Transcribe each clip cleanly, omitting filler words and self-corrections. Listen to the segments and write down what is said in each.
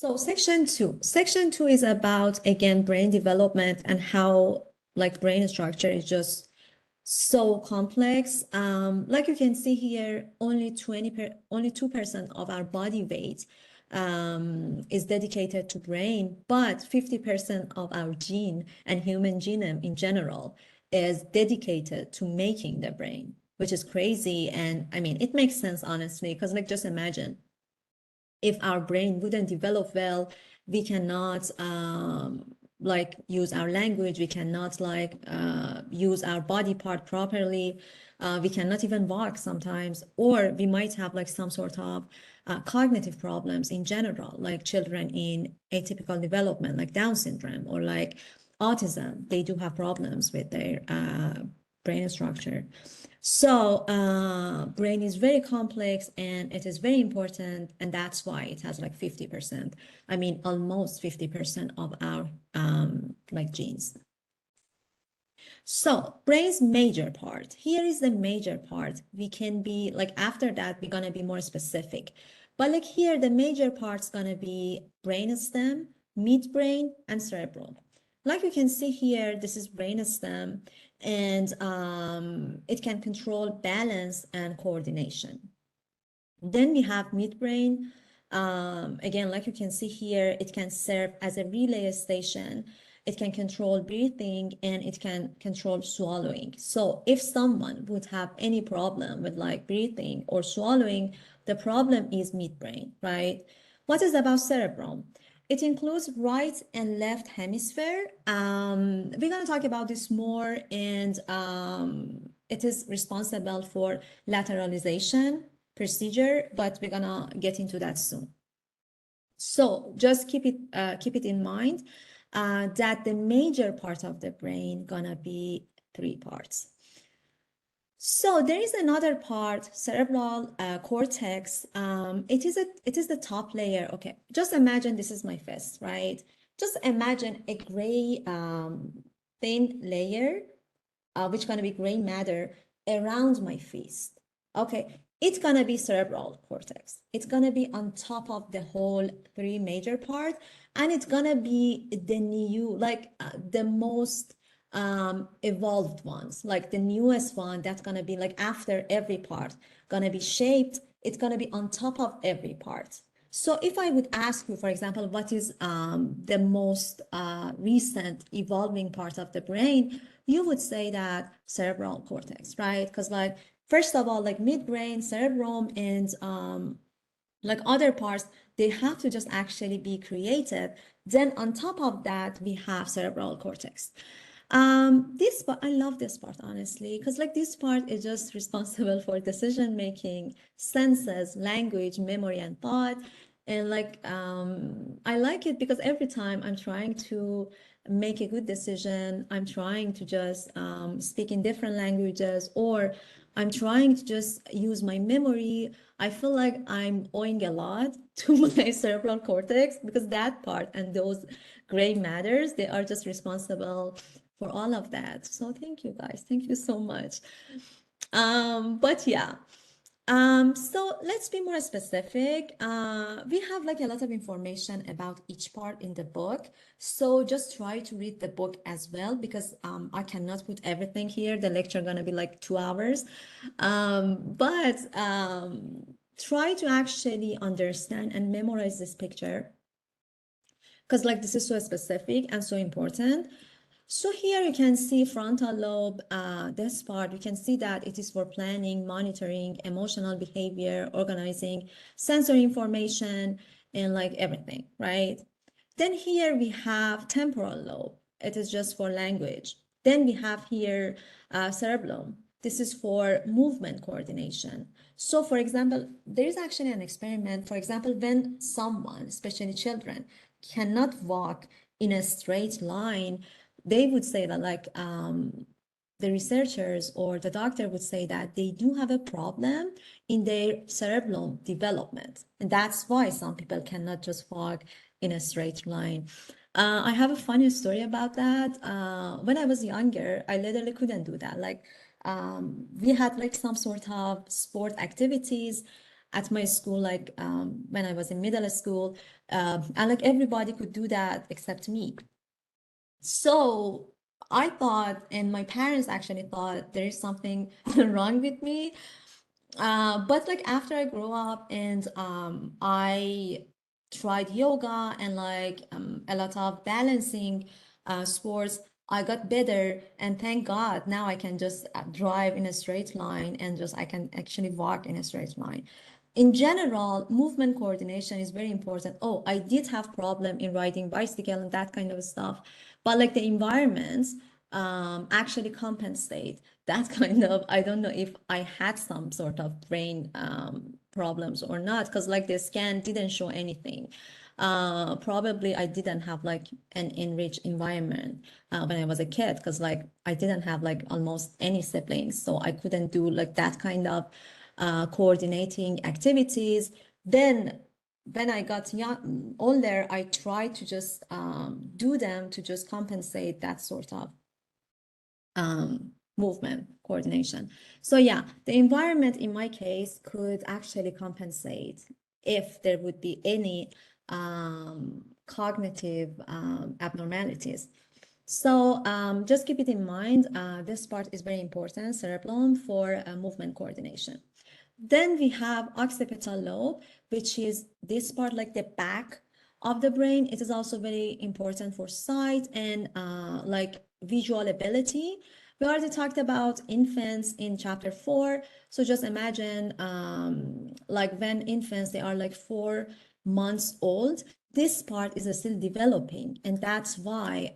So section two is about, again, brain development and how like brain structure is just so complex. Like you can see here, only 2% of our body weight is dedicated to brain, but 50% of our gene and human genome in general is dedicated to making the brain, which is crazy. And I mean, it makes sense, honestly, because like just imagine if our brain wouldn't develop well, we cannot like use our language, we cannot like use our body part properly, we cannot even walk sometimes, or we might have like some sort of cognitive problems in general, like children in atypical development, like Down syndrome or like autism, they do have problems with their brain structure. So brain is very complex and it is very important, and that's why it has like 50%. I mean, almost 50% of our like genes. So brain's major part. Here is the major part. We can be like after that, we're gonna be more specific. But like here, the major part's gonna be brainstem, midbrain, and cerebrum. Like you can see here, this is brainstem, and it can control balance and coordination. Then we have midbrain. Again, like you can see here, it can serve as a relay station. It can control breathing and it can control swallowing. So if someone would have any problem with like breathing or swallowing, the problem is midbrain, right? What is about cerebrum? It includes right and left hemisphere. We're going to talk about this more, and it is responsible for lateralization procedure, but we're going to get into that soon. So just keep it in mind that the major part of the brain gonna be 3 parts. So there is another part, cerebral cortex. It is the top layer. Okay, just imagine this is my fist, right? Just imagine a gray thin layer, which gonna be gray matter around my fist. Okay, it's gonna be cerebral cortex. It's gonna be on top of the whole 3 major part, and it's gonna be the new, like the most evolved ones, like the newest one that's gonna be like after every part, gonna be shaped, it's gonna be on top of every part. So if I would ask you, for example, what is the most recent evolving part of the brain, you would say that cerebral cortex, right? Because like, first of all, like midbrain, cerebrum, and like other parts, they have to just actually be created. Then on top of that, we have cerebral cortex. This part, I love this part, honestly, because like this part is just responsible for decision making, senses, language, memory, and thought. And like I like it because every time I'm trying to make a good decision, I'm trying to just speak in different languages, or I'm trying to just use my memory. I feel like I'm owing a lot to my cerebral cortex, because that part and those gray matters, they are just responsible for all of that. So thank you guys. Thank you so much. But yeah. So let's be more specific. We have like a lot of information about each part in the book. So just try to read the book as well, because I cannot put everything here. The lecture gonna be like 2 hours. But try to actually understand and memorize this picture, because like this is so specific and so important. So here you can see frontal lobe, this part, you can see that it is for planning, monitoring, emotional behavior, organizing, sensory information, and like everything, right? Then here we have temporal lobe. It is just for language. Then we have here cerebellum. This is for movement coordination. So for example, there is actually an experiment. For example, when someone, especially children, cannot walk in a straight line, they would say that like the researchers or the doctor would say that they do have a problem in their cerebellum development. And that's why some people cannot just walk in a straight line. I have a funny story about that. When I was younger, I literally couldn't do that. Like we had like some sort of sport activities. at my school, like when I was in middle school, and like everybody could do that except me. So I thought, and my parents actually thought there is something wrong with me. But like after I grew up and I tried yoga and like a lot of balancing sports, I got better, and thank God now I can just drive in a straight line and just I can actually walk in a straight line. In general, movement coordination is very important. Oh, I did have problem in riding bicycle and that kind of stuff, but like the environments actually compensate that kind of, I don't know if I had some sort of brain problems or not, because like the scan didn't show anything. Probably I didn't have like an enriched environment when I was a kid, because like I didn't have like almost any siblings, so I couldn't do like that kind of coordinating activities. Then when I got older, I tried to just do them to just compensate that sort of movement coordination. So yeah, the environment in my case could actually compensate if there would be any cognitive abnormalities. So just keep it in mind, this part is very important, cerebellum, for movement coordination. Then we have occipital lobe, which is this part, like the back of the brain. It is also very important for sight and like visual ability. We already talked about infants in chapter 4. So just imagine like when infants, they are like 4 months old, this part is still developing, and that's why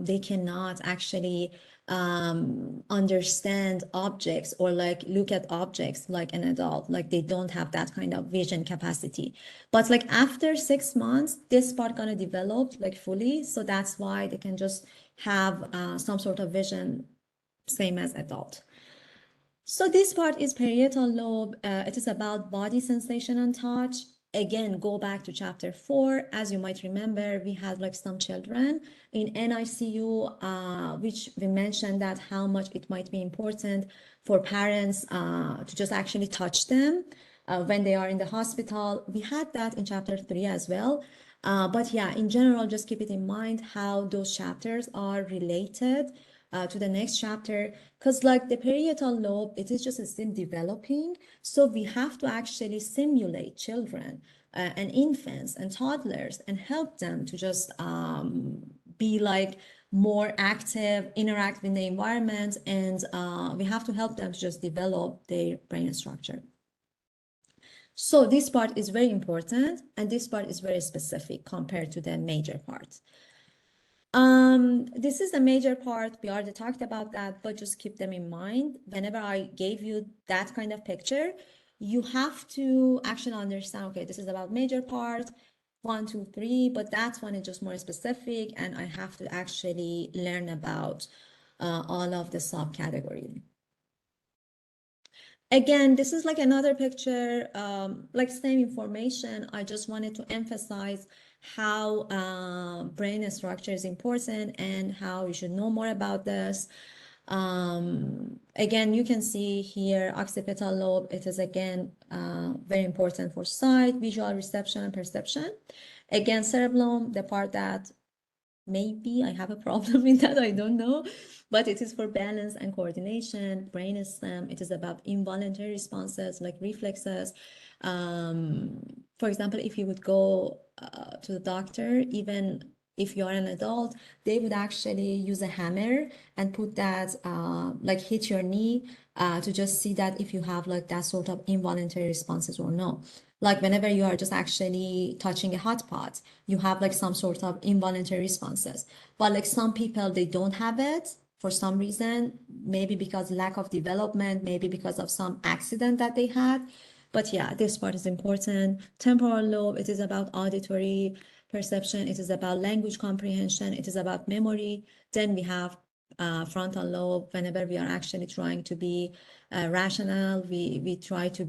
they cannot actually understand objects or like look at objects like an adult. Like they don't have that kind of vision capacity. But like after 6 months, this part gonna develop like fully. So that's why they can just have some sort of vision, same as adult. So this part is parietal lobe. It is about body sensation and touch. Again, go back to chapter 4. As you might remember, we had like some children in NICU, which we mentioned that how much it might be important for parents to just actually touch them when they are in the hospital. We had that in chapter 3 as well. But yeah, in general, just keep it in mind how those chapters are related to the next chapter, because like the parietal lobe, it is just still developing. So we have to actually simulate children and infants and toddlers and help them to just be like more active, interact with the environment, and we have to help them to just develop their brain structure. So this part is very important, and this part is very specific compared to the major part. This is the major part. We already talked about that, but just keep them in mind. Whenever I gave you that kind of picture, you have to actually understand, okay, this is about major part, 1, 2, 3, but that one is just more specific, and I have to actually learn about all of the subcategories. Again, this is like another picture, like same information. I just wanted to emphasize how brain structure is important and how you should know more about this. Again, you can see here occipital lobe. It is again very important for sight, visual reception, and perception. Again, cerebellum, the part that maybe I have a problem with that, I don't know, but it is for balance and coordination. Brainstem, it is about involuntary responses like reflexes. For example, if you would go to the doctor, even if you're an adult, they would actually use a hammer and put that, like hit your knee to just see that if you have like that sort of involuntary responses or no. Like whenever you are just actually touching a hot pot, you have like some sort of involuntary responses. But like some people, they don't have it for some reason, maybe because lack of development, maybe because of some accident that they had. But yeah, this part is important. Temporal lobe, it is about auditory perception. It is about language comprehension. It is about memory. Then we have frontal lobe. Whenever we are actually trying to be rational, we try to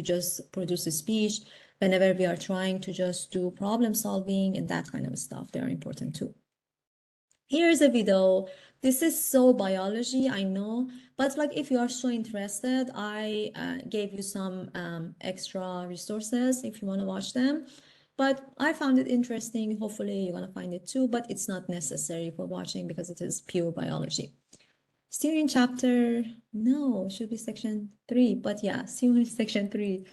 just produce a speech. Whenever we are trying to just do problem solving and that kind of stuff, they are important too. Here's a video. This is so biology, I know, but like if you are so interested, I gave you some extra resources if you want to watch them. But I found it interesting. Hopefully you're gonna find it too, but it's not necessary for watching because it is pure biology. Still in chapter, no, it should be section 3, but yeah, still in section 3.